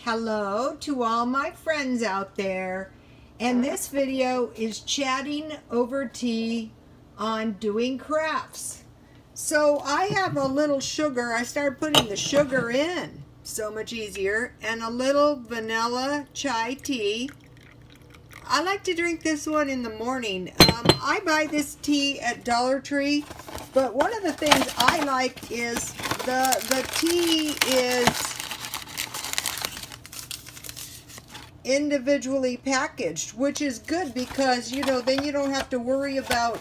Hello to all my friends out there, and this video is chatting over tea on doing crafts. So I have a little sugar. I started putting the sugar in, so much easier, and a little vanilla chai tea. I like to drink this one in the morning. I buy this tea at Dollar Tree, but one of the things I like is the tea is individually packaged, which is good because then you don't have to worry about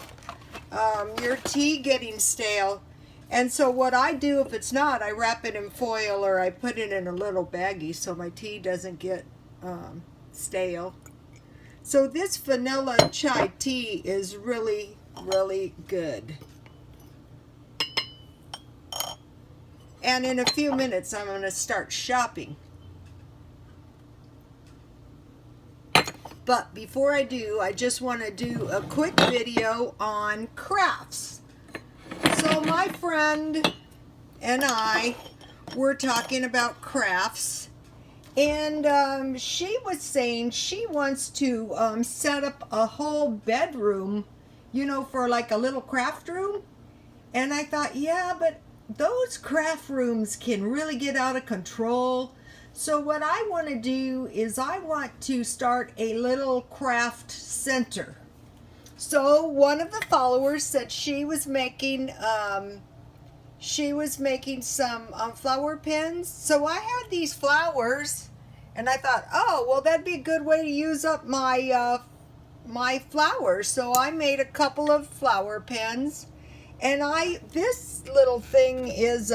your tea getting stale. And so what I do, if it's not, I wrap it in foil or I put it in a little baggie so my tea doesn't get stale. So this vanilla chai tea is really, really good. And in a few minutes I'm going to start shopping. But before I do, I just want to do a quick video on crafts. So my friend and I were talking about crafts, and she was saying she wants to set up a whole bedroom, for like a little craft room. And I thought, yeah, but those craft rooms can really get out of control. So what I want to do is I want to start a little craft center. So one of the followers said she was making some flower pens. So I had these flowers, and I thought, oh, well, that'd be a good way to use up my my flowers. So I made a couple of flower pens, and this little thing is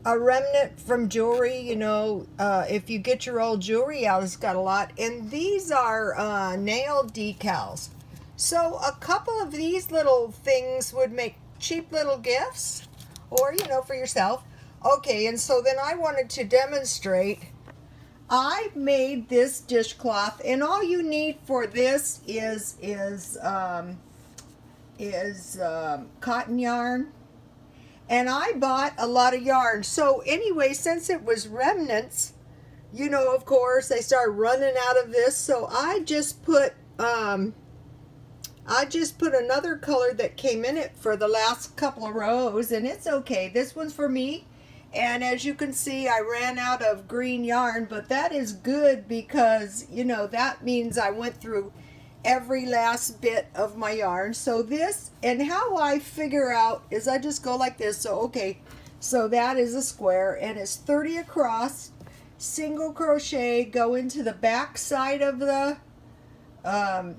a remnant from jewelry. If you get your old jewelry out, it's got a lot. And these are nail decals. So a couple of these little things would make cheap little gifts, or for yourself. Okay, and so then I wanted to demonstrate. I made this dishcloth, and all you need for this is cotton yarn. And I bought a lot of yarn. So anyway, since it was remnants, of course, they started running out of this. So I just put another color that came in it for the last couple of rows, and it's okay. This one's for me. And as you can see, I ran out of green yarn, but that is good because, that means I went through every last bit of my yarn. So this, and how I figure out is I just go like this. So okay, so that is a square, and it's 30 across, single crochet, go into the back side of the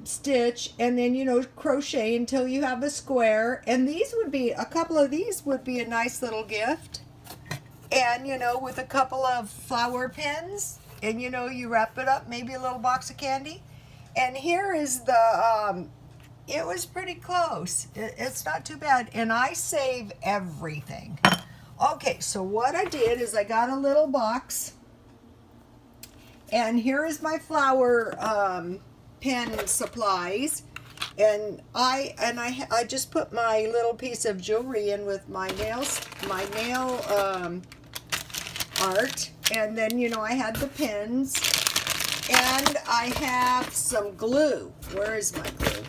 stitch, and then crochet until you have a square. And a couple of these would be a nice little gift, and with a couple of flower pins, and you wrap it up, maybe a little box of candy. And here is the, it was pretty close. It's not too bad. And I save everything. Okay, so what I did is I got a little box. And here is my flower pen supplies. And I just put my little piece of jewelry in with my nail art. And then, I had the pins. And I have some glue. Where is my glue?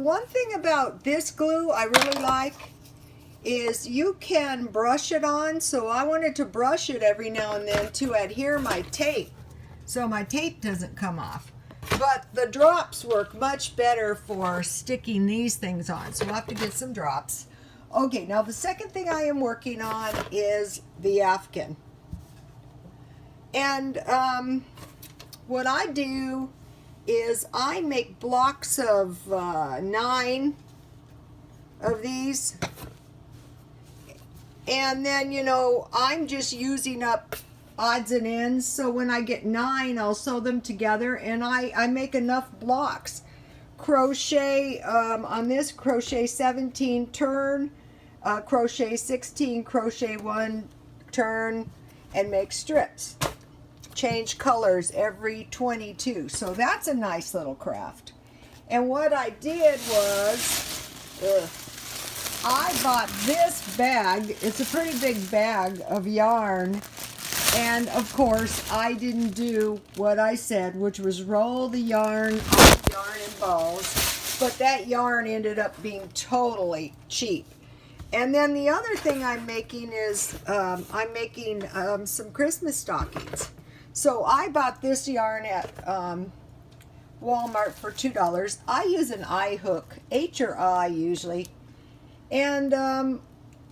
One thing about this glue I really like is you can brush it on. So I wanted to brush it every now and then to adhere my tape, so my tape doesn't come off. But the drops work much better for sticking these things on. So I'll have to get some drops. Okay, now the second thing I am working on is the Afghan. And what I do is I make blocks of 9 of these. And then, I'm just using up odds and ends. So when I get 9, I'll sew them together, and I make enough blocks. Crochet, on this, crochet 17, turn, crochet 16, crochet 1, turn, and make strips. Change colors every 22. So that's a nice little craft. And what I did was I bought this bag. It's a pretty big bag of yarn, And of course, I didn't do what I said, which was roll the yarn on yarn and balls. But that yarn ended up being totally cheap. And then the other thing I'm making is I'm making some Christmas stockings. So I bought this yarn at Walmart for $2. I use an I hook, H or I usually. And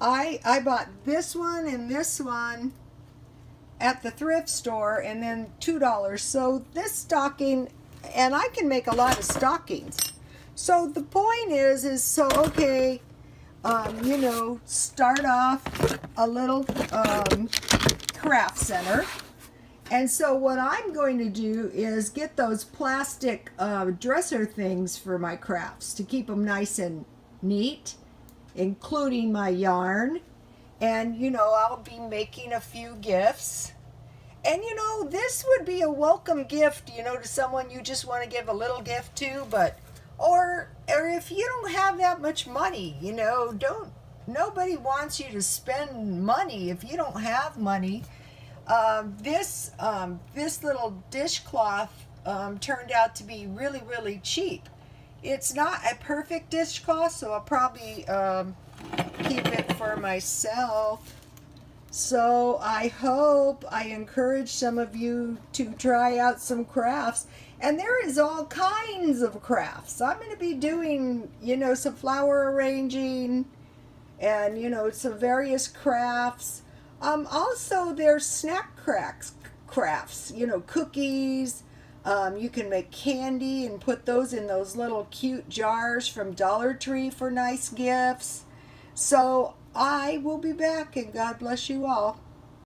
I bought this one and this one at the thrift store, and then $2. So this stocking, and I can make a lot of stockings. So the point is so okay, you know, start off a little craft center. And so what I'm going to do is get those plastic dresser things for my crafts to keep them nice and neat, including my yarn. And, you know, I'll be making a few gifts. And, you know, this would be a welcome gift, you know, to someone you just want to give a little gift to. But, or if you don't have that much money, you know, nobody wants you to spend money if you don't have money. This little dishcloth turned out to be really, really cheap. It's not a perfect dishcloth, so I'll probably keep it for myself. So I encourage some of you to try out some crafts. And there is all kinds of crafts. I'm going to be doing, you know, some flower arranging and, you know, some various crafts. Also, there's snack crafts, you know, cookies. You can make candy and put those in those little cute jars from Dollar Tree for nice gifts. So I will be back, and God bless you all.